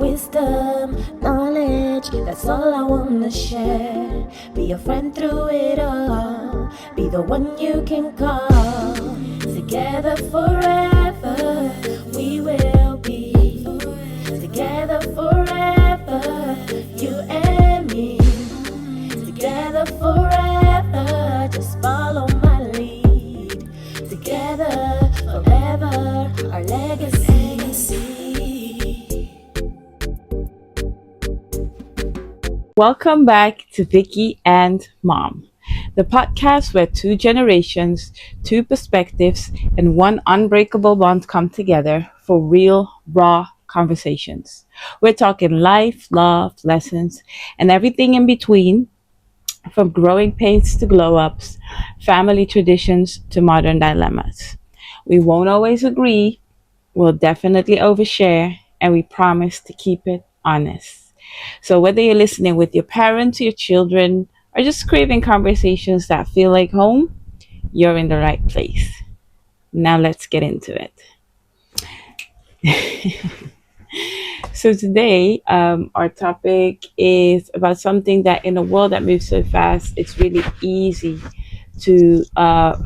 wisdom, knowledge, that's all I wanna share. Be a friend through it all, be the one you can call. Together forever, we will be. Together forever, you and me. Together forever, just follow my lead. Together forever, our legacy. Welcome back to Vicky and Mom, the podcast where two generations, two perspectives, and one unbreakable bond come together for real, raw conversations. We're talking life, love, lessons, and everything in between, from growing pains to glow ups, family traditions to modern dilemmas. We won't always agree, we'll definitely overshare, and we promise to keep it honest. So, whether you're listening with your parents, your children, or just craving conversations that feel like home, you're in the right place. Now, let's get into it. So, today, our topic is about something that in a world that moves so fast, it's really easy to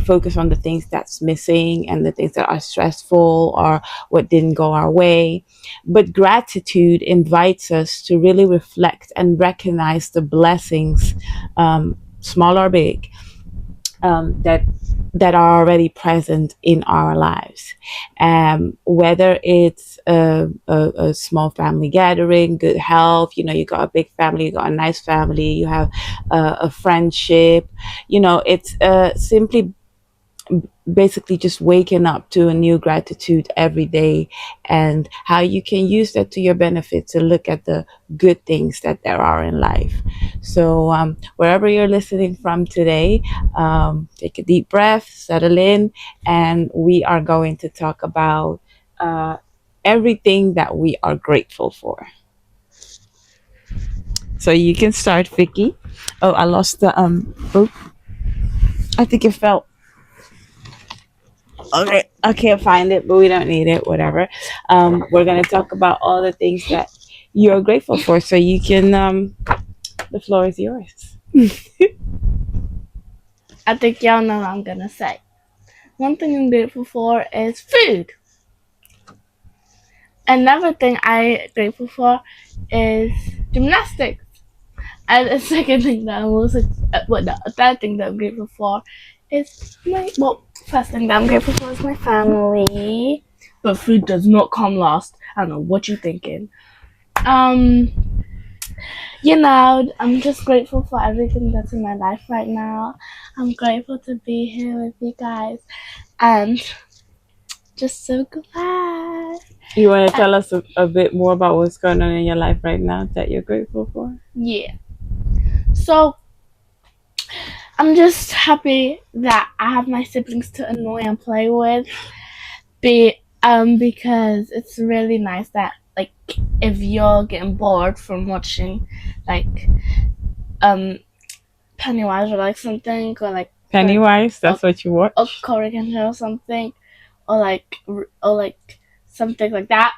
focus on the things that's missing and the things that are stressful or what didn't go our way. But gratitude invites us to really reflect and recognize the blessings, small or big, that are already present in our lives. Whether it's a small family gathering, good health, you got a big family, you got a nice family, you have a friendship, it's simply basically just waking up to a new gratitude every day, and how you can use that to your benefit to look at the good things that there are in life. So wherever you're listening from today, take a deep breath, settle in, and we are going to talk about everything that we are grateful for. So you can start, Vicky. Oh, I lost the I think it fell. Okay, I can't find it, but we don't need it. Whatever. We're gonna talk about all the things that you're grateful for. So you can. The floor is yours. I think y'all know what I'm gonna say. One thing I'm grateful for is food. Another thing I'm grateful for is gymnastics. And the second thing that the third thing that I'm grateful for is first thing that I'm grateful for is my family. But food does not come last. I don't know what you're thinking. I'm just grateful for everything that's in my life right now. I'm grateful to be here with you guys, and just so glad. You want to tell us a bit more about what's going on in your life right now that you're grateful for? Yeah. So, I'm just happy that I have my siblings to annoy and play with. Because it's really nice that, like, if you're getting bored from watching, like, Pennywise or like something, or like Pennywise, that's what you watch? Or Corrigan or something, or like something like that.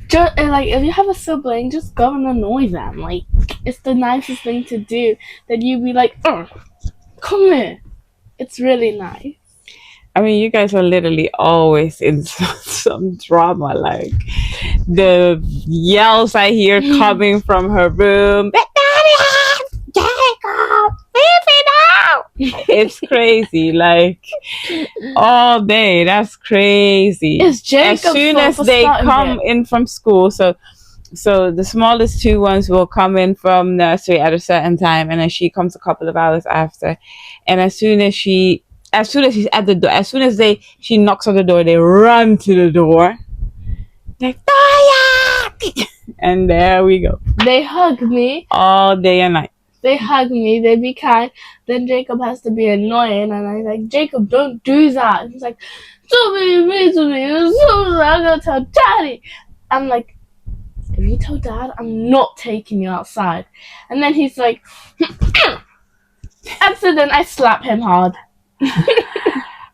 Just, like, if you have a sibling, just go and annoy them. Like, it's the nicest thing to do. Then you be like, oh, come here. It's really nice. I mean, you guys are literally always in some drama. Like, the yells I hear coming from her room. It's crazy, like all day. That's crazy. It's Jacob's as soon as they come in from school, so the smallest two ones will come in from nursery at a certain time, and then she comes a couple of hours after. And as soon as she's at the door, she knocks on the door, they run to the door, like Toya! And there we go. They hug me all day and night. They hug me, they be kind. Then Jacob has to be annoying, and I'm like, Jacob, don't do that. He's like, somebody mean to me. I'm gonna tell Daddy. I'm like, if you tell Dad, I'm not taking you outside. And then he's like, and so then I slap him hard.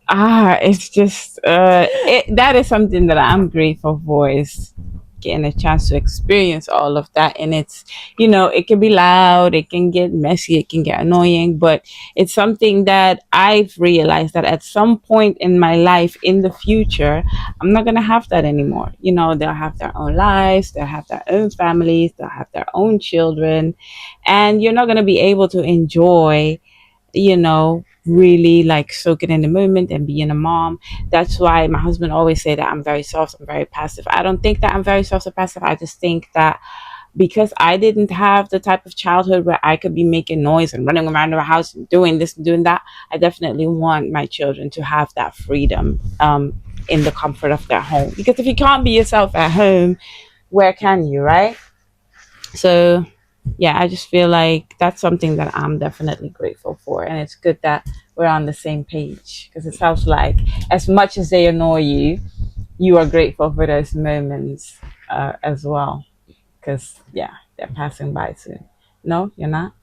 It's just that is something that I'm grateful for, is getting a chance to experience all of that. And it's, it can be loud, it can get messy, it can get annoying, but it's something that I've realized that at some point in my life in the future, I'm not going to have that anymore. They'll have their own lives, they'll have their own families, they'll have their own children, and you're not going to be able to enjoy, really like soaking in the moment and being a mom. That's why my husband always say that I'm very soft, I'm very passive. I don't think that I'm very soft or passive. I just think that because I didn't have the type of childhood where I could be making noise and running around the house and doing this and doing that, I definitely want my children to have that freedom in the comfort of their home. Because if you can't be yourself at home, where can you, right? So yeah, I just feel like that's something that I'm definitely grateful for. And it's good that we're on the same page, because it sounds like as much as they annoy you, you are grateful for those moments as well. Because, yeah, they're passing by soon. No, you're not?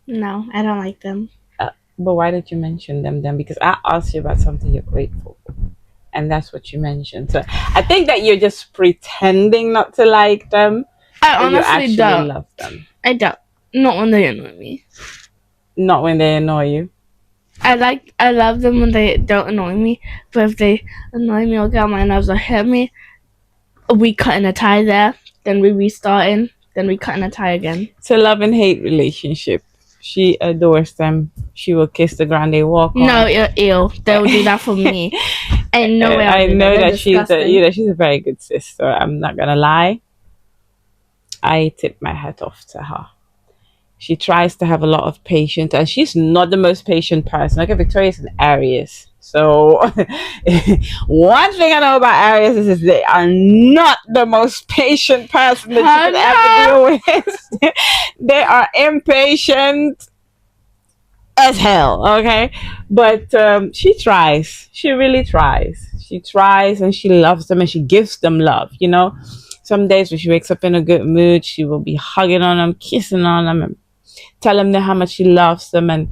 No, I don't like them. But why did you mention them then? Because I asked you about something you're grateful for. And that's what you mentioned. So I think that you're just pretending not to like them. I honestly don't. Love them. I don't. Not when they annoy me. Not when they annoy you. I love them when they don't annoy me. But if they annoy me or get on my nerves or hit me, we cutting a tie there. Then we restarting. Then we cutting a tie again. It's a love and hate relationship. She adores them. She will kiss the ground they walk on. No, ew. They'll do that for me. And no way. I know that she's a very good sister. I'm not gonna lie. I tip my hat off to her. She tries to have a lot of patience, and she's not the most patient person. Okay, Victoria's an Aries. So one thing I know about Aries is they are not the most patient person that you can ever deal with. They are impatient as hell, okay? But she tries. She really tries. She tries, and she loves them, and she gives them love, Some days when she wakes up in a good mood, she will be hugging on them, kissing on them, and tell them how much she loves them. And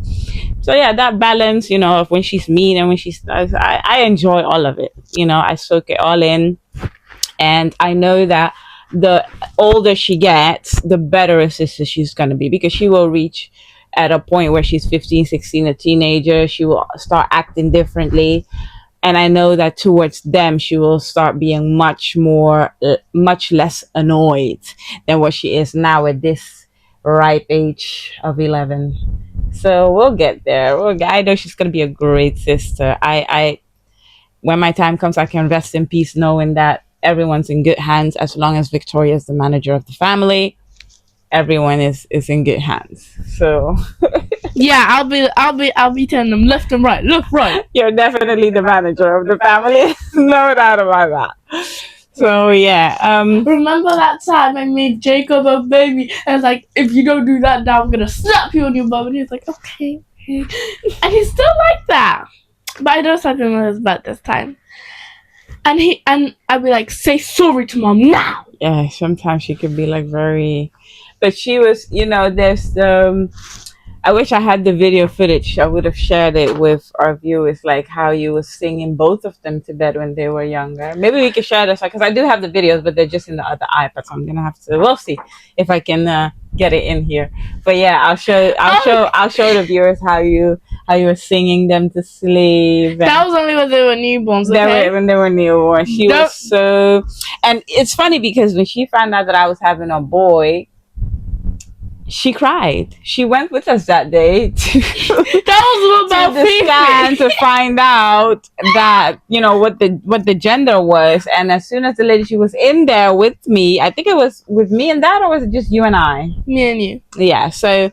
so yeah, that balance, of when she's mean and when she's nice, I enjoy all of it. I soak it all in. And I know that the older she gets, the better a sister she's going to be, because she will reach at a point where she's 15, 16, a teenager. She will start acting differently. And I know that towards them, she will start being much less annoyed than what she is now at this ripe age of 11. So we'll get there. I know she's going to be a great sister. When my time comes, I can rest in peace knowing that everyone's in good hands. As long as Victoria is the manager of the family, everyone is in good hands. So yeah, I'll be telling them left and right, left, right. You're definitely the manager of the family. No doubt about that. So yeah. Remember that time I made Jacob a baby, and I was like, if you don't do that now, I'm gonna slap you on your bum. And he's like, okay. And he's still like that. But I don't slap him on his butt this time. And I'd be like, say sorry to mom now. Yeah, sometimes she could be like very, but she was, there's I wish I had the video footage. I would have shared it with our viewers, like how you were singing both of them to bed when they were younger. Maybe we could share this, because I do have the videos, but they're just in the other iPad, so I'm gonna have to. We'll see if I can get it in here. But yeah, I'll show the viewers how you were singing them to sleep. That was only when they were newborns. Okay? When they were newborn, she was so. And it's funny because when she found out that I was having a boy, she cried. She went with us that day to the scan to find out that, what the gender was. And as soon as the lady, she was in there with me, I think it was with me and Dad, or was it just you and I? Me and you. Yeah. So,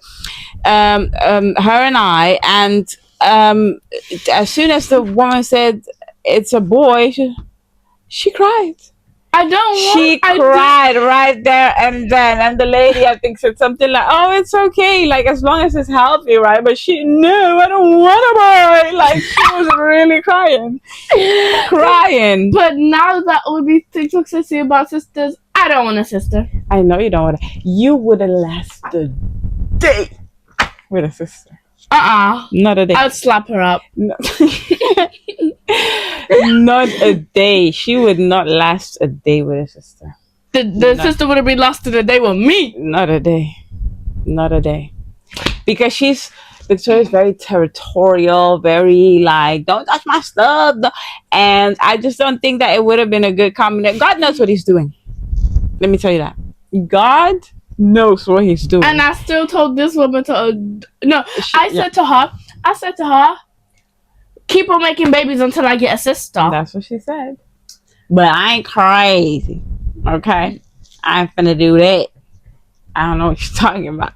her and I, and as soon as the woman said it's a boy, she cried. She cried right there and then, and the lady, I think, said something like, "Oh, it's okay, like as long as it's healthy, right?" But no, I don't want a boy. Like she was really crying. But now that all these TikToks I see about sisters, I don't want a sister. I know you don't want to. You wouldn't last a day with a sister. Not a day. I'd slap her up. No. Not a day. She would not last a day with a sister. the sister would have been lost in a day with me. Not a day. Because Victoria's very territorial, very like, don't touch my stuff. And I just don't think that it would have been a good combination. God knows what he's doing. Let me tell you that. God knows what he's doing. And I still told this woman I said to her, keep on making babies until I get a sister. That's what she said. But I ain't crazy. Okay? I ain't finna do that. I don't know what you're talking about.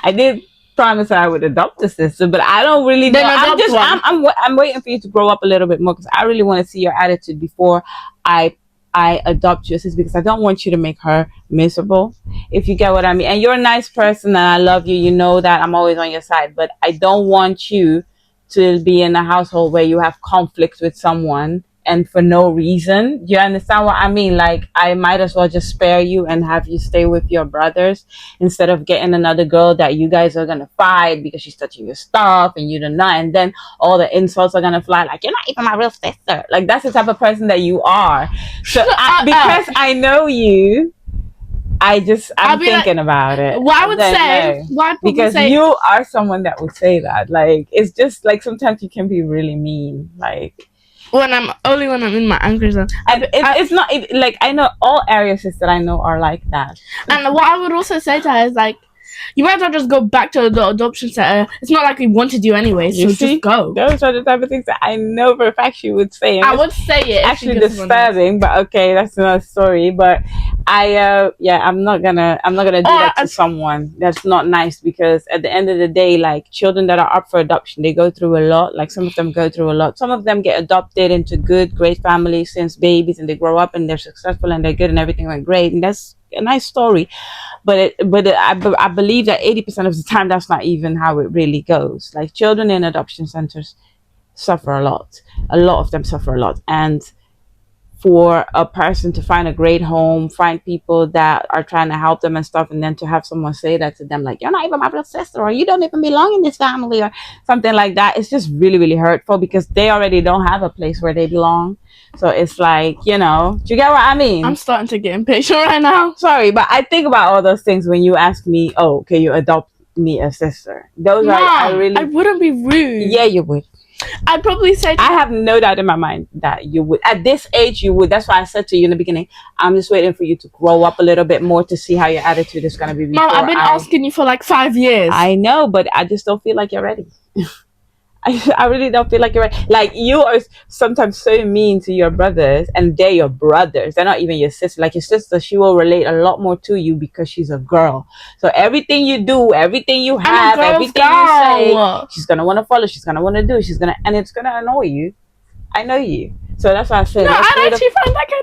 I did promise I would adopt a sister, but I don't really know. I'm waiting for you to grow up a little bit more because I really want to see your attitude before I adopt your sister, because I don't want you to make her miserable, if you get what I mean. And you're a nice person and I love you. You know that I'm always on your side, but I don't want you to be in a household where you have conflict with someone and for no reason. Do you understand what I mean? Like, I might as well just spare you and have you stay with your brothers instead of getting another girl that you guys are gonna fight because she's touching your stuff and you don't know, and then all the insults are gonna fly, like, you're not even my real sister. Like, that's the type of person that you are. So because I know you, I'm thinking about it. Well, I would say, because you are someone that would say that. Like, it's just like sometimes you can be really mean. Like, when I'm in my angry zone. It's not like, I know all area sisters that I know are like that. And what I would also say to her is, like, you might as well just go back to the adoption center. It's not like we wanted you anyway, so just go. Those are the type of things that I know for a fact she would say. I would say it. Actually disturbing, but okay, that's another story. But I'm not gonna do that to someone. That's not nice, because at the end of the day, like, children that are up for adoption, they go through a lot. Like, some of them go through a lot. Some of them get adopted into good, great families since babies, and they grow up and they're successful and they're good and everything went great, and that's a nice story. But I believe that 80% of the time that's not even how it really goes. Like, children in adoption centers suffer a lot. A lot of them suffer a lot. And for a person to find a great home, find people that are trying to help them and stuff, and then to have someone say that to them, like, you're not even my real sister, or you don't even belong in this family, or something like that, it's just really, really hurtful, because they already don't have a place where they belong. So it's like, do you get what I mean? I'm starting to get impatient right now. Sorry, but I think about all those things when you ask me, oh, can you adopt me a sister? Those Mom, I wouldn't be rude. Yeah, you would. I'd probably say... I have no doubt in my mind that you would. At this age, you would. That's why I said to you in the beginning, I'm just waiting for you to grow up a little bit more to see how your attitude is going to be. Mom, I've been asking you for like 5 years. I know, but I just don't feel like you're ready. I really don't feel like you're ready. Like, you are sometimes so mean to your brothers, and they're your brothers. They're not even your sister. Like, your sister, she will relate a lot more to you because she's a girl. So everything you do, everything you have, everything you say, she's going to want to follow. She's going to want to do. And it's going to annoy you. I know you. So that's why I said,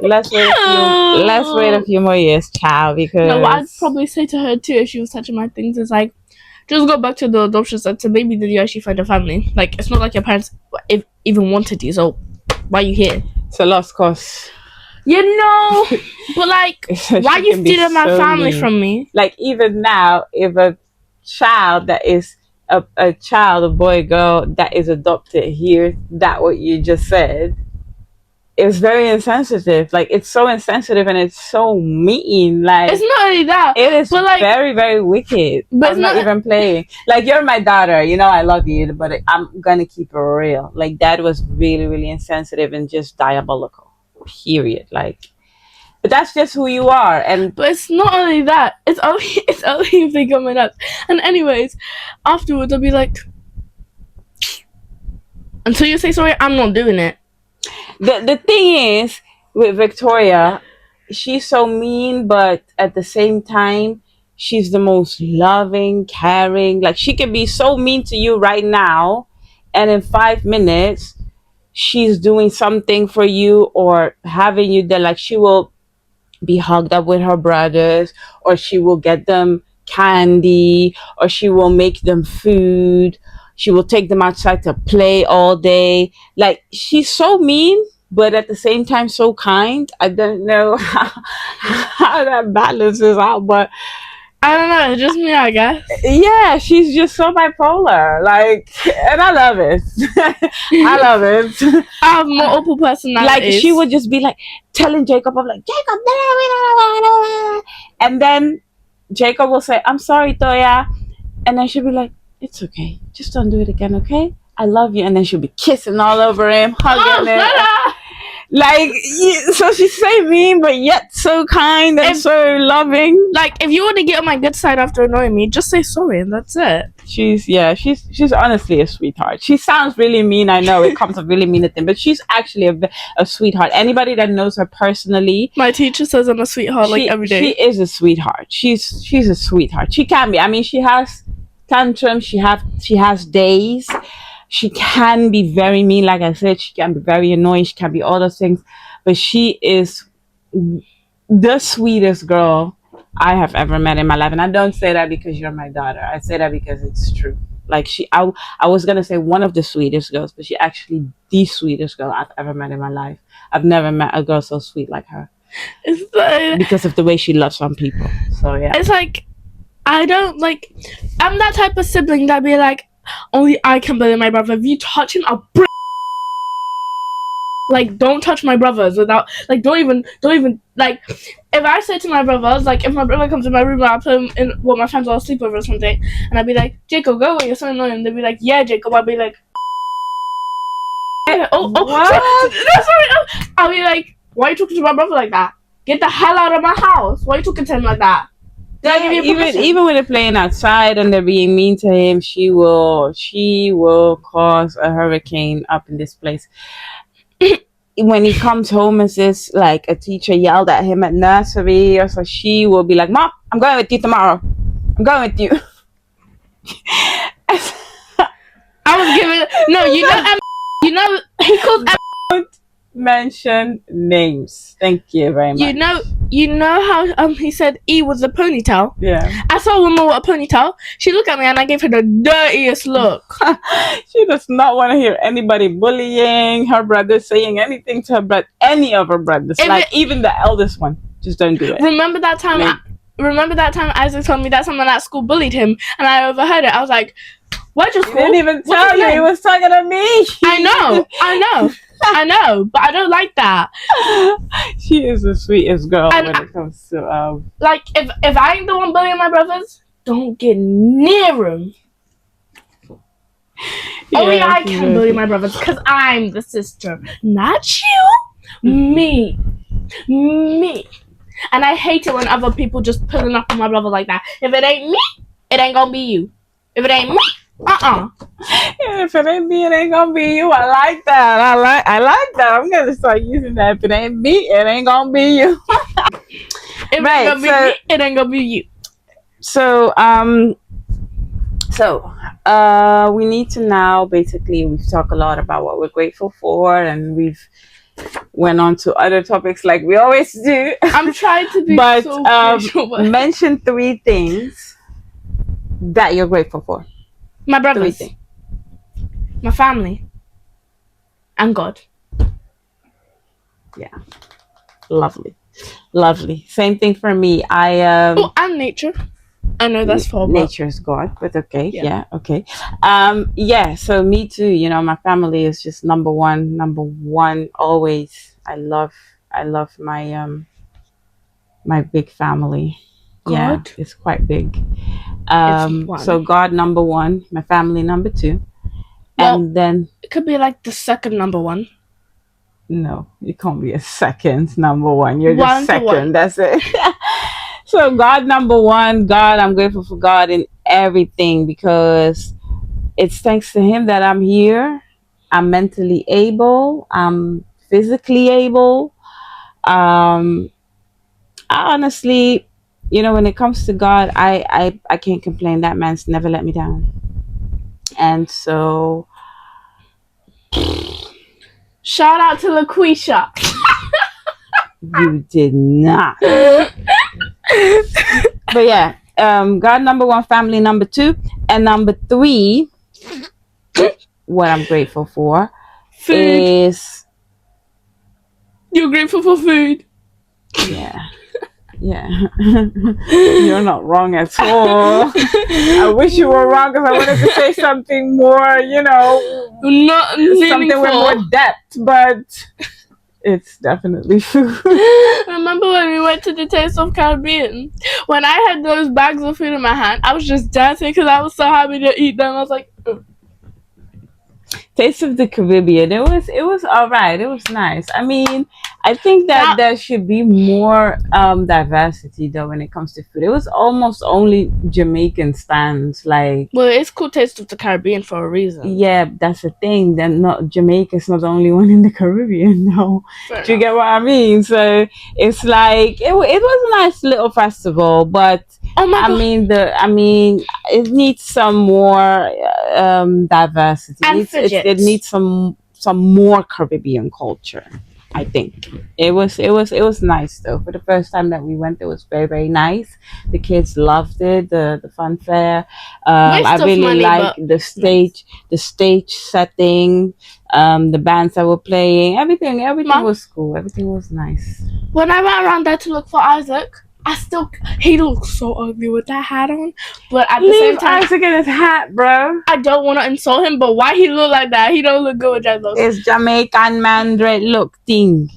let's wait a few more years, child, because... No, what I'd probably say to her too if she was touching my things is, like, just go back to the adoption center. Maybe did you actually find a family? Like, it's not like your parents even wanted you, so why are you here? It's a lost cause. But like, why are you stealing my family from me? Like, even now, if a child that is a child, a boy, girl, that is adopted hears that what you just said, it's very insensitive. Like, it's so insensitive and it's so mean. Like, it's not only that, it is, but, like, very, very wicked. But I'm not even playing. Like, you're my daughter, I love you, but I'm gonna keep it real. Like, Dad was really, really insensitive and just diabolical. Period. Like, but that's just who you are. But it's not only that. It's only if they come up. And anyways, afterwards I'll be like, until you say sorry, I'm not doing it. The thing is, with Victoria, she's so mean, but at the same time, she's the most loving, caring. Like, she can be so mean to you right now, and in 5 minutes, she's doing something for you or having you there. Like, she will be hugged up with her brothers, or she will get them candy, or she will make them food. She will take them outside to play all day. Like, she's so mean, but at the same time so kind. I don't know how that balances out, but I don't know. It's just me, I guess. Yeah, she's just so bipolar. Like, and I love it. I love it. I have multiple personalities. Like, she would just be like telling Jacob, I'm like, Jacob, and then Jacob will say, I'm sorry, Toya. And then she'll be like, it's okay. Just don't do it again, okay? I love you. And then she'll be kissing all over him, hugging him. Like, so she's so mean, but yet so kind and so loving. Like, if you want to get on my good side after annoying me, just say sorry and that's it. She's honestly a sweetheart. She sounds really mean. I know it comes up really mean at them, but she's actually a sweetheart. Anybody that knows her personally, my teacher says I'm a sweetheart every day. She is a sweetheart. She's a sweetheart. She can be. I mean, she has tantrums. She has days. She can be very mean, like I said. She can be very annoying. She can be all those things, but she is the sweetest girl I have ever met in my life. And I don't say that because you're my daughter. I say that because it's true. Like, I was gonna say one of the sweetest girls, but she actually the sweetest girl I've ever met in my life. I've never met a girl so sweet like her. It's like, because of the way she loves some people. So yeah, it's like, I don't like. I'm that type of sibling that be like, only I can bully my brother. If you touch him, I'll break. Like, don't touch my brothers without, like, don't even, like, if I say to my brothers, like, if my brother comes in my room, I'll put him in, well, my friends all sleep over or something, and I'll be like, Jacob, go away, you're so annoying. They'll be like, yeah, Jacob. I'll be like, what? Sorry. I'll be like, why are you talking to my brother like that? Get the hell out of my house. Why are you talking to him like that? Yeah, even when they're playing outside and they're being mean to him, she will cause a hurricane up in this place. When he comes home and says, like, a teacher yelled at him at nursery or so, she will be like, Mom, I'm going with you tomorrow. I'm going with you. I was giving he calls Don't mention names. Thank you very much. You know how he said E was a ponytail? Yeah. I saw a woman with a ponytail. She looked at me and I gave her the dirtiest look. She does not want to hear anybody bullying her brother, saying anything to her brother, any of her brothers. Even the eldest one. Just don't do it. Remember that time Isaac told me that someone at school bullied him and I overheard it. I was like, what'd your school? He didn't even tell you. He was talking to me. I know, but I don't like that. She is the sweetest girl when it comes to like, if I ain't the one bullying my brothers, don't get near them. Only I can bully my brothers because I'm the sister, not you. Me. And I hate it when other people just pulling up on my brother like that. If it ain't me, it ain't gonna be you. If it ain't me, Yeah, if it ain't me, it ain't gonna be you. I like that. I like that. I'm gonna start using that. If it ain't me, it ain't gonna be you. If it ain't gonna be me, it ain't gonna be you. So we need to now, basically, we've talked a lot about what we're grateful for, and we've went on to other topics like we always do. I'm trying to be mention 3 things that you're grateful for. My brothers, my family, and God. Yeah, lovely. Same thing for me. And nature. I know that's for nature's God, but okay, yeah, okay. So me too. You know, my family is just number one always. I love my my big family. God? Yeah, it's quite big. So God number 1, my family number 2, and then it could be like the second number 1. No, you can't be a second number 1. You're just second. 1. That's it. So God number 1. God, I'm grateful for God in everything because it's thanks to Him that I'm here. I'm mentally able. I'm physically able. I honestly, you know, when it comes to God, I can't complain. That man's never let me down. And so, shout out to LaQuisha. You did not. But yeah, God number 1, family number 2, and number 3, what I'm grateful for is... You're grateful for food. Yeah. Yeah. You're not wrong at all. I wish you were wrong because I wanted to say something more, Not something with more depth, but it's definitely food. Remember when we went to the Taste of Caribbean? When I had those bags of food in my hand, I was just dancing because I was so happy to eat them. I was like, Taste of the Caribbean. It was all right. It was nice. I mean, I think that there should be more diversity though when it comes to food. It was almost only Jamaican stands. Like, well, it's called Taste of the Caribbean for a reason. yeah, that's the thing. Then not Jamaica's not the only one in the Caribbean. No, do you get what I mean? So it's like it was a nice little festival, but Oh my God. I mean, it needs some more diversity. And It needs some more Caribbean culture. I think it was nice though. For the first time that we went, it was very, very nice. The kids loved it. The fun fair. I really like the stage setting. The bands that were playing. Everything Mom? was cool. Everything was nice. When I went around there to look for Isaac, he looks so ugly with that hat on. But at the same time, Isaac in his hat, bro. I don't want to insult him, but why he look like that? He don't look good with that look. It's Jamaican man dread look thing.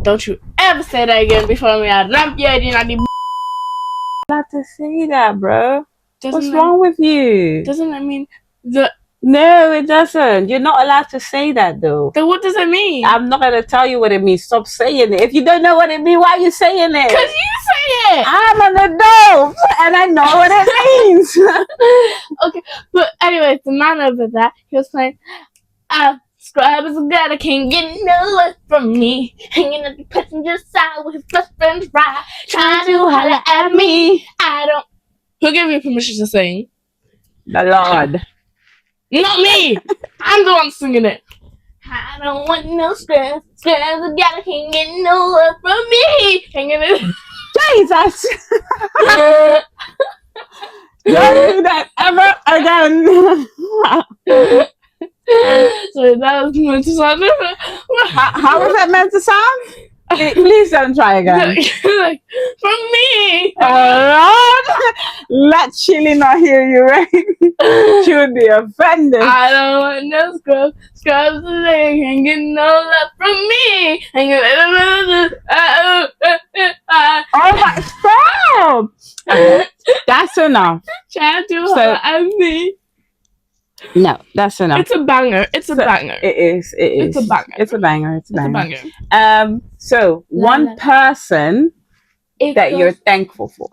Don't you ever say that again before me. I ramp you in the. Not to say that, bro. What's wrong with you? Doesn't that mean the? No, it doesn't. You're not allowed to say that, though. Then what does it mean? I'm not going to tell you what it means. Stop saying it. If you don't know what it means, why are you saying it? Because you say it. I'm an adult, and I know what it means. Okay, but anyways, the man over there, he was playing, Scrubs got a can't get no love from me. Hanging at the passenger side with his best friend's ride. Trying to holler at me. I don't. Who gave you permission to sing? The Lord. Not me! I'm the one singing it. I don't want no scrubs. Scrubs got a can't get no love from me. Hanging it. Jesus! Don't do that ever again. So that was meant to sound different. How was that meant to sound? Please don't try again. Like, from me. Oh Lord, let Chili not hear you, right? She would be offended. I don't want no scrubs. Scrubs today can't get no love from me. Oh my, stop! That's enough. Try to holler at me. No, that's enough. It's a banger. It's a banger. It is. It's a banger. It's a banger. It's a banger. It's a banger. So one person that you're thankful for,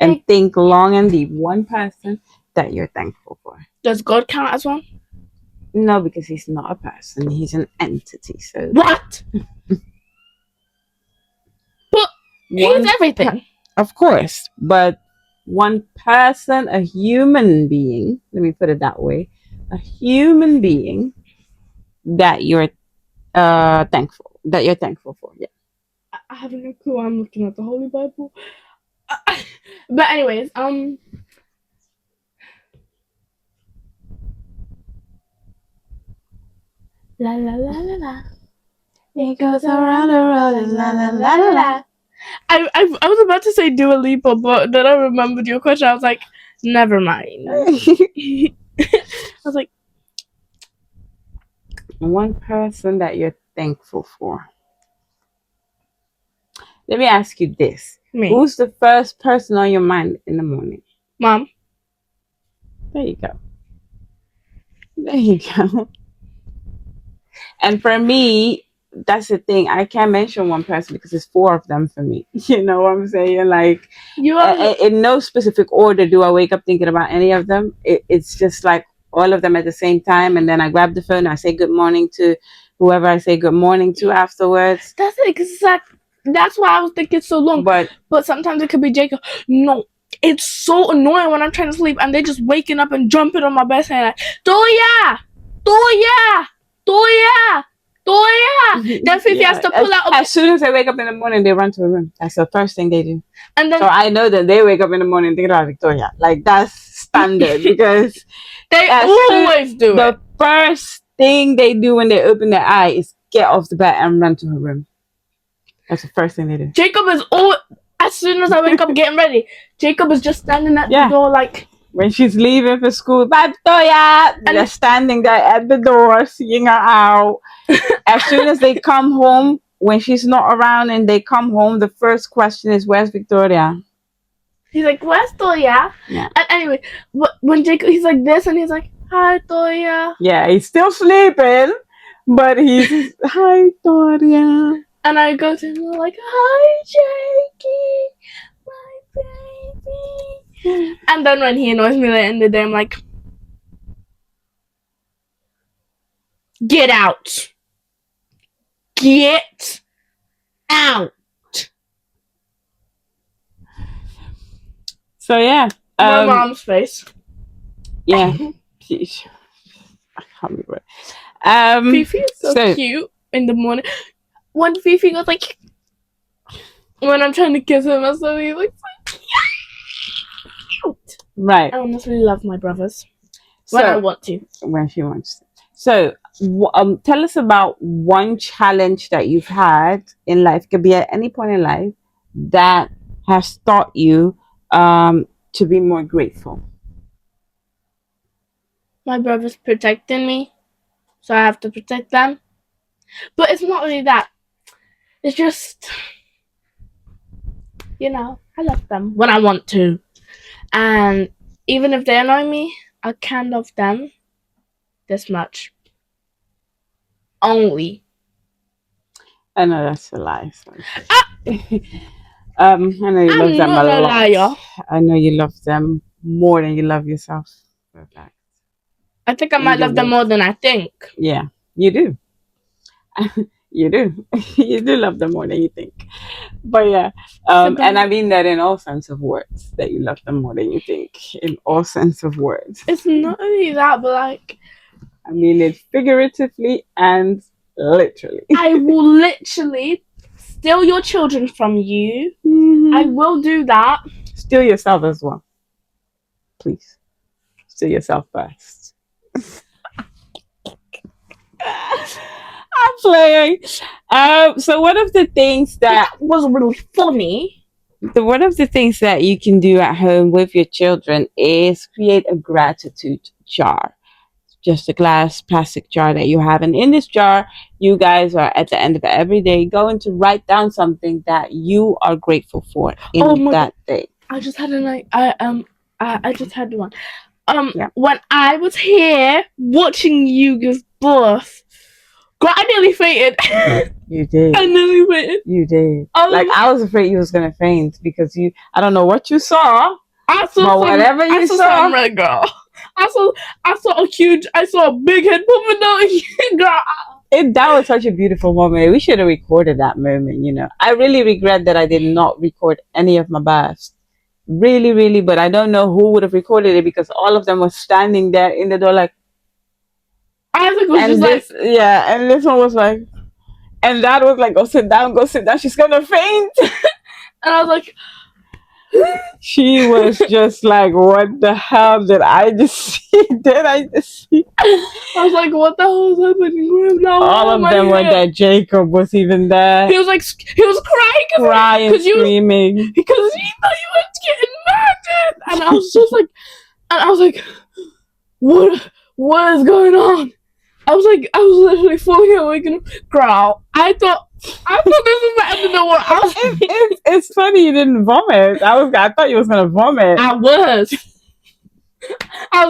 and think long and deep. One person that you're thankful for. Does God count as one? No, because he's not a person. He's an entity. So what? But he's everything. Of course, but one person, a human being, let me put it that way, a human being that you're thankful for. Yeah. I have no clue. I'm looking at the Holy Bible. But anyways, La la la la la. It goes around the road, la la la la la. I was about to say Dua Lipa, but then I remembered your question. I was like, never mind. I was like, one person that you're thankful for. Let me ask you this. me. Who's the first person on your mind in the morning? Mom. There you go. There you go. And for me, that's the thing. I can't mention one person because it's four of them for me. You know what I'm saying? Like, in no specific order do I wake up thinking about any of them. It's just like all of them at the same time. And then I grab the phone and I say good morning to whoever I say good morning to afterwards. That's why I was thinking so long. But sometimes it could be Jacob. No, it's so annoying when I'm trying to sleep and they're just waking up and jumping on my bed saying like, Toya! Then Fifi has to pull out. As soon as they wake up in the morning, they run to a room. That's the first thing they do. And then, so I know that they wake up in the morning thinking about Victoria. Like, that's standard because they always do it. The first thing they do when they open their eye is get off the bed and run to her room. That's the first thing they do. Jacob is as soon as I wake up getting ready, Jacob is just standing at the door like... When she's leaving for school, bye, Victoria! And they're standing there at the door, seeing her out. As soon as they come home, when she's not around and they come home, the first question is, where's Victoria? He's like, where's Toya? Yeah. And anyway, when Jacob, he's like this, and he's like, hi, Toya. Yeah, he's still sleeping, but he's, hi, Toya. And I go to him and I'm like, hi, Jakey, my baby. And then when he annoys me later in the day, I'm like, get out. Get out. So yeah. My mom's face. Yeah. I can't remember. Fifi is so cute in the morning. When Fifi goes like, when I'm trying to kiss him or something, he's like, so cute. Right. I honestly love my brothers. When I want to. When she wants to. So, tell us about one challenge that you've had in life. It could be at any point in life that has taught you to be more grateful. My brother's protecting me, so I have to protect them. But it's not really that. It's just, I love them when I want to. And even if they annoy me, I can love them this much. Only. I know that's a lie. I know you love them a lot. Liar. I know you love them more than you love yourself. Perfect. I think I might love them more than I think. Yeah, you do. You do. You do love them more than you think. But yeah, and I mean that in all sense of words, that you love them more than you think, in all sense of words. It's not only that, but like... I mean it figuratively and literally. I will literally steal your children from you. Mm-hmm. I will do that. Steal yourself as well. Please. Steal yourself first. I'm playing. So one of the things that was really funny. One of the things that you can do at home with your children is create a gratitude jar. Just a glass plastic jar that you have, and in this jar you guys are at the end of every day going to write down something that you are grateful for in that day. I just had I just had one. When I was here watching you give birth, girl, I nearly fainted. You did. I nearly fainted. You did. I was afraid you was gonna faint because I don't know what you saw. I saw red girl. I saw a big head moving down. Girl. That was such a beautiful moment. We should have recorded that moment, I really regret that I did not record any of my births. Really, really, but I don't know who would have recorded it because all of them were standing there in the door like... Isaac was and just this, yeah, and this one was like... And Dad was like, go sit down, she's gonna faint. And I was like... She was just like, what the hell did I just see? I was like, what the hell is happening? All of them were there. Jacob was even there. He was crying, screaming. Because he thought you were getting murdered. And I was like, what is going on? I was literally falling awake and growl. I thought this was the end of the world. It's funny you didn't vomit. I thought you was gonna vomit. I was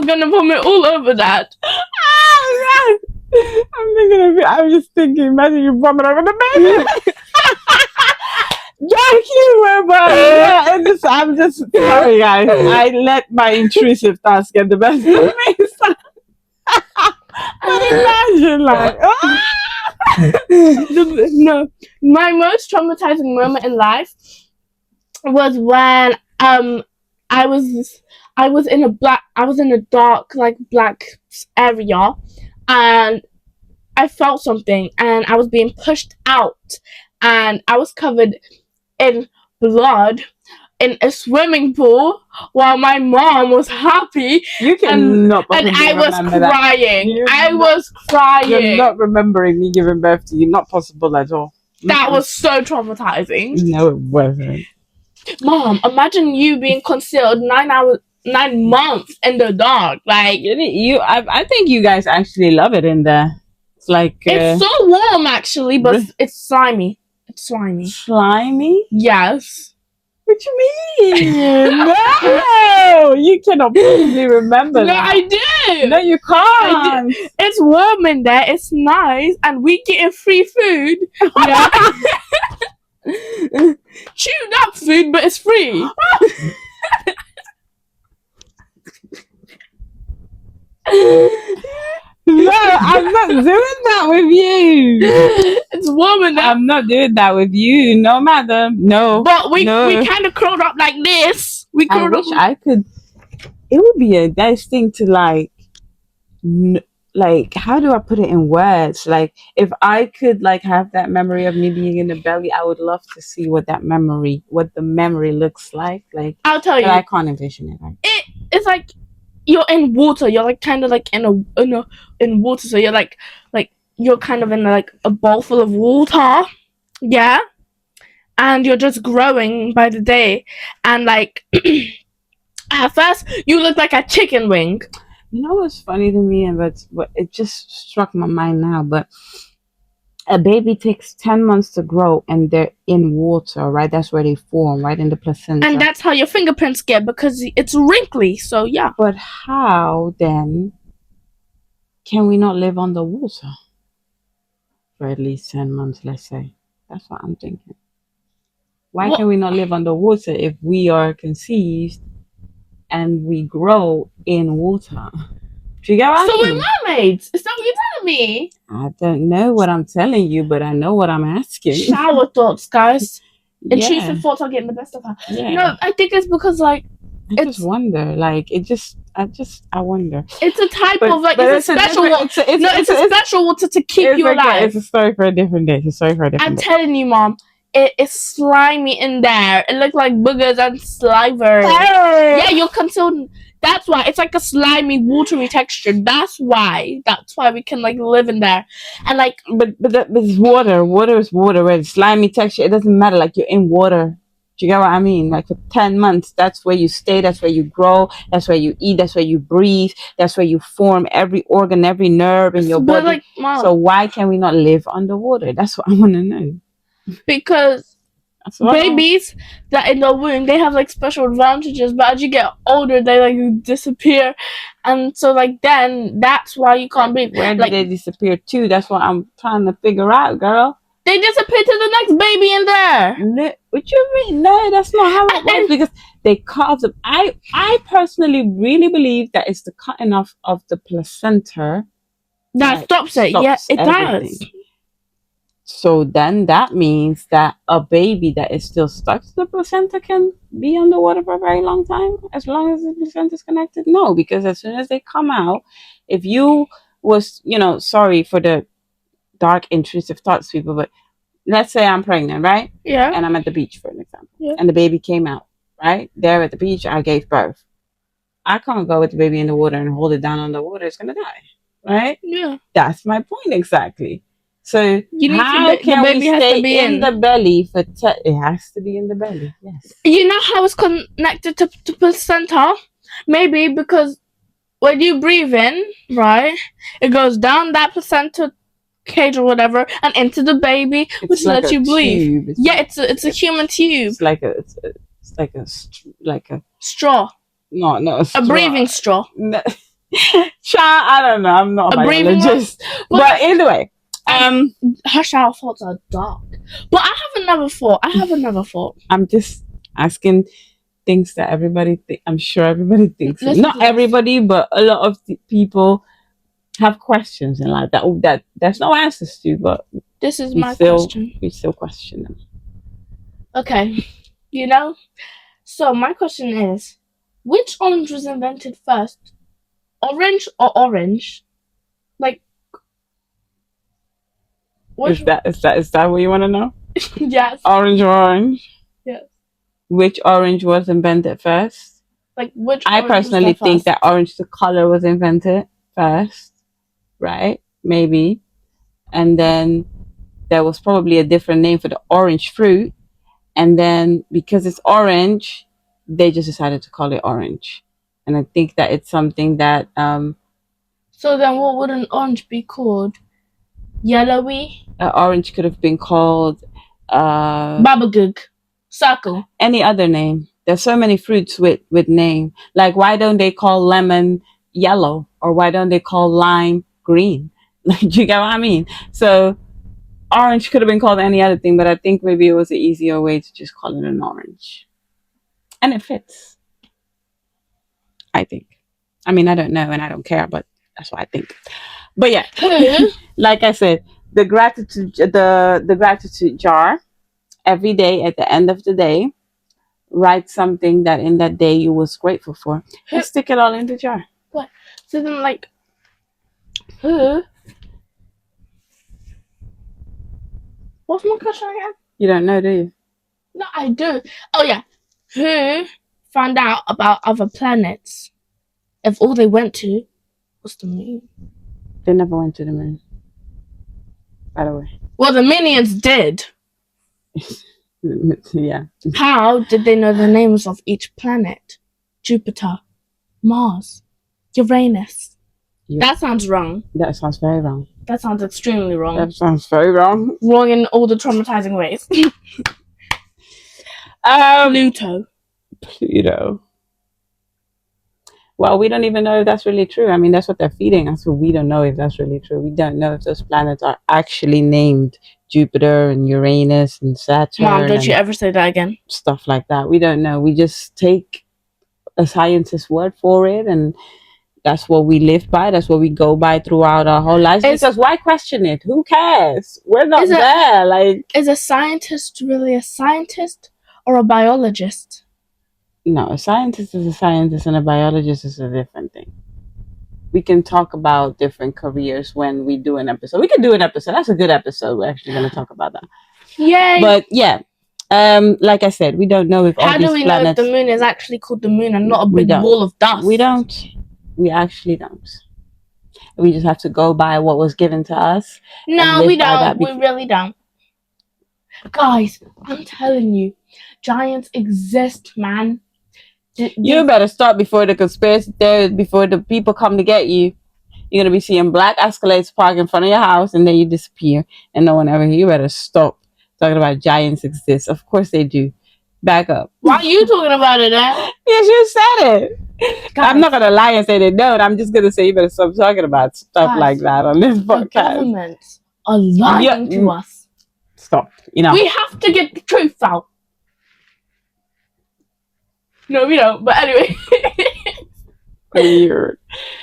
gonna vomit all over that. Oh God. I'm just thinking, imagine you vomit over the baby. Dark humor, but I'm just sorry guys. I let my intrusive thoughts get the best of me. Imagine No, my most traumatizing moment in life was when I was in a dark black area, and I felt something, and I was being pushed out, and I was covered in blood in a swimming pool while my mom was happy. You cannot and I was crying. I was crying. You're not remembering me giving birth to you. Not possible at all. That was so traumatizing. No, it wasn't. Mom, imagine you being concealed 9 months in the dark. Like, I think you guys actually love it in there. It's like it's so warm actually, but it's slimy. It's slimy. Slimy? Yes. What you mean? No, you cannot possibly remember No, that. I do. No, you can't. It's warm in there. It's nice, and we getting free food. Yeah. Chewed up food, but it's free. No, I'm not doing that with you. It's warm in there. I'm not doing that with you. No, madam. No. But we no. kind of curled up like this. We I curled wish up. I could. It would be a nice thing to like how do I put it in words? Like if I could like have that memory of me being in the belly, I would love to see what the memory looks like. Like I'll tell you. I can't envision it. Like It's like you're in water. You're like kind of like in water. So you're like you're kind of in like a bowl full of water. Yeah. And you're just growing by the day. And like at first you look like a chicken wing. You know what's funny to me, and what it just struck my mind now, but a baby takes 10 months to grow and they're in water, right? That's where they form, right? In the placenta. And that's how your fingerprints get because it's wrinkly, so yeah. But how then can we not live underwater for at least 10 months, let's say? That's what I'm thinking. Why can we not live underwater if we are conceived and we grow in water? Do you get what I mean? So we're mermaids. Is that what you're telling me? I don't know what I'm telling you, but I know what I'm asking. Shower thoughts, guys. Yeah. Intrusive thoughts are getting the best of her. Yeah. No, I think it's because like I just wonder. Like I wonder. It's a type of like it's a special water. It's a special water to keep you alive. It's a story for a different day. I'm telling you, Mom. It is slimy in there. It looks like boogers and sliver. Yeah, you're concealed. That's why it's like a slimy, watery texture. That's why we can like live in there, and like. But it's water. Water is water. Where it's slimy texture, it doesn't matter. Like you're in water. Do you get what I mean? Like for 10 months, that's where you stay. That's where you grow. That's where you eat. That's where you breathe. That's where you form every organ, every nerve in your body. Like, Mom, so why can we not live underwater? That's what I want to know. Because babies that in the womb, they have like special advantages, but as you get older they like disappear, and so like then that's why you can't breathe. Where like, did they disappear to? That's what I'm trying to figure out, girl. They disappear to the next baby in there. No, what you mean? No, that's not how it works, because they cut them. I personally really believe that it's the cutting off of the placenta that stops it. Yeah, it does. So then that means that a baby that is still stuck to the placenta can be underwater for a very long time, as long as the placenta is connected? No, because as soon as they come out, if you was, sorry for the dark, intrusive thoughts, people, but let's say I'm pregnant, right? Yeah. And I'm at the beach, for an example. Yeah. And the baby came out, right? There at the beach, I gave birth. I can't go with the baby in the water and hold it down underwater. It's going to die, right? Yeah. That's my point exactly. So how can we stay in the belly for it has to be in the belly, yes. You know how it's connected to placenta? Maybe because when you breathe in, right, it goes down that placenta cage or whatever and into the baby, which lets you breathe. It's a human tube. It's like a straw. No, a breathing straw. No. I don't know. I'm not a biologist. But anyway. Her shower thoughts are dark. But I have another thought. I'm just asking things that everybody I'm sure everybody thinks. Not everybody, but a lot of people have questions in life that there's no answers to, but this is my question. We still question them. Okay. So my question is, which orange was invented first? Orange or orange? Like, is that what you want to know? Yes. Orange or orange? Yes. Which orange was invented first? Like which? I personally think that orange, the color, was invented first, right? Maybe, and then there was probably a different name for the orange fruit, and then because it's orange, they just decided to call it orange. And I think that it's something that So then what would an orange be called? Yellowy? orange could have been called Babagoog. Circle. any other name. There's so many fruits with name. Like, why don't they call lemon yellow, or why don't they call lime green? Like, do you get what I mean? So orange could have been called any other thing, but I think maybe it was an easier way to just call it an orange, and it fits, I think. I mean, I don't know and I don't care, but that's what I think. But yeah, like I said, the gratitude jar. Every day at the end of the day, write something that in that day you was grateful for, and stick it all in the jar. What? So then, like, who? What's my question again? You don't know, do you? No, I do. Oh yeah, who found out about other planets if all they went to was the moon? They never went to the moon, by the way. Well, the Minions did. Yeah. How did they know the names of each planet? Jupiter, Mars, Uranus. Yeah. That sounds wrong. That sounds very wrong. That sounds extremely wrong. That sounds very wrong. Wrong in all the traumatizing ways. Pluto. Well, we don't even know if that's really true. I mean, that's what they're feeding us, but we don't know if that's really true. We don't know if those planets are actually named Jupiter and Uranus and Saturn. Mom, don't you ever say that again. Stuff like that. We don't know. We just take a scientist's word for it, and that's what we live by. That's what we go by throughout our whole lives. Because why question it? Who cares? We're not there. Like, is a scientist really a scientist or a biologist? No, a scientist is a scientist and a biologist is a different thing. We can talk about different careers when we do an episode. We can do an episode. That's a good episode. We're actually going to talk about that. Yay! But yeah, like I said, we don't know if all these planets... How do we know if the moon is actually called the moon and not a big ball of dust? We don't. We actually don't. We just have to go by what was given to us. No, we don't. We really don't. Guys, I'm telling you, giants exist, man. You better start before the conspiracy theories, before the people come to get you. You're going to be seeing black Escalades park in front of your house, and then you disappear, and no one ever hear. You better stop talking about giants exist. Of course they do. Back up. Why are you talking about it, then? Yes, you said it. Guys, I'm not going to lie and say they don't. I'm just going to say you better stop talking about stuff like that on this podcast. The government are lying to us. Stop. You know. We have to get the truth out. No, we don't. But anyway, weird.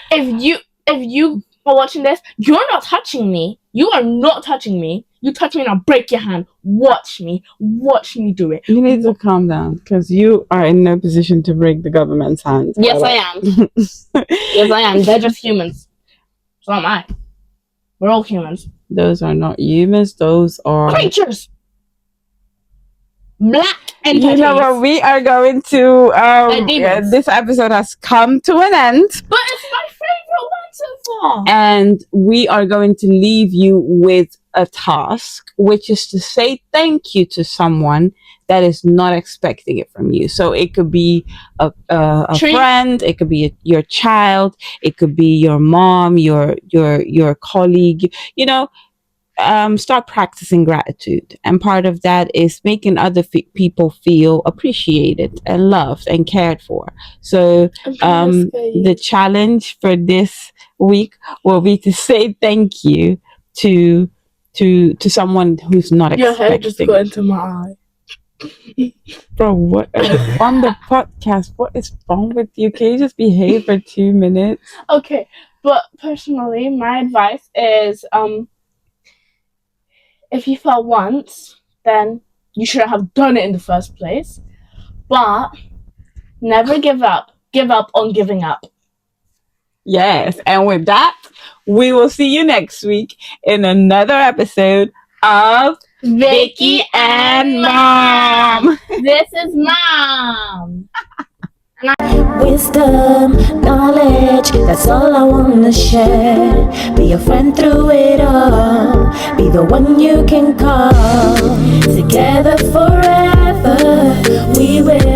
If you are watching this, you're not touching me. You are not touching me. You touch me and I'll break your hand. Watch me. Watch me do it. You need to calm down because you are in no position to break the government's hand. Yes, I am. Yes, I am. They're just humans. So am I. We're all humans. Those are not humans. Those are creatures. Black entities. You know what? We are going to. This episode has come to an end. But it's my favorite one so far. And we are going to leave you with a task, which is to say thank you to someone that is not expecting it from you. So it could be a friend, it could be your child, it could be your mom, your colleague. You know. Start practicing gratitude, and part of that is making other people feel appreciated and loved and cared for. So the challenge for this week will be to say thank you to someone who's not expecting. Your head just got into my eye. Bro, what on the podcast? What is wrong with you? Can you just behave for 2 minutes? Okay, but personally, my advice is if you fell once, then you shouldn't have done it in the first place. But never give up. Give up on giving up. Yes, and with that, we will see you next week in another episode of Vicky and Mom. This is Mom. We wisdom, knowledge, that's all I wanna share. Be a friend through it all, be the one you can call. Together forever, we will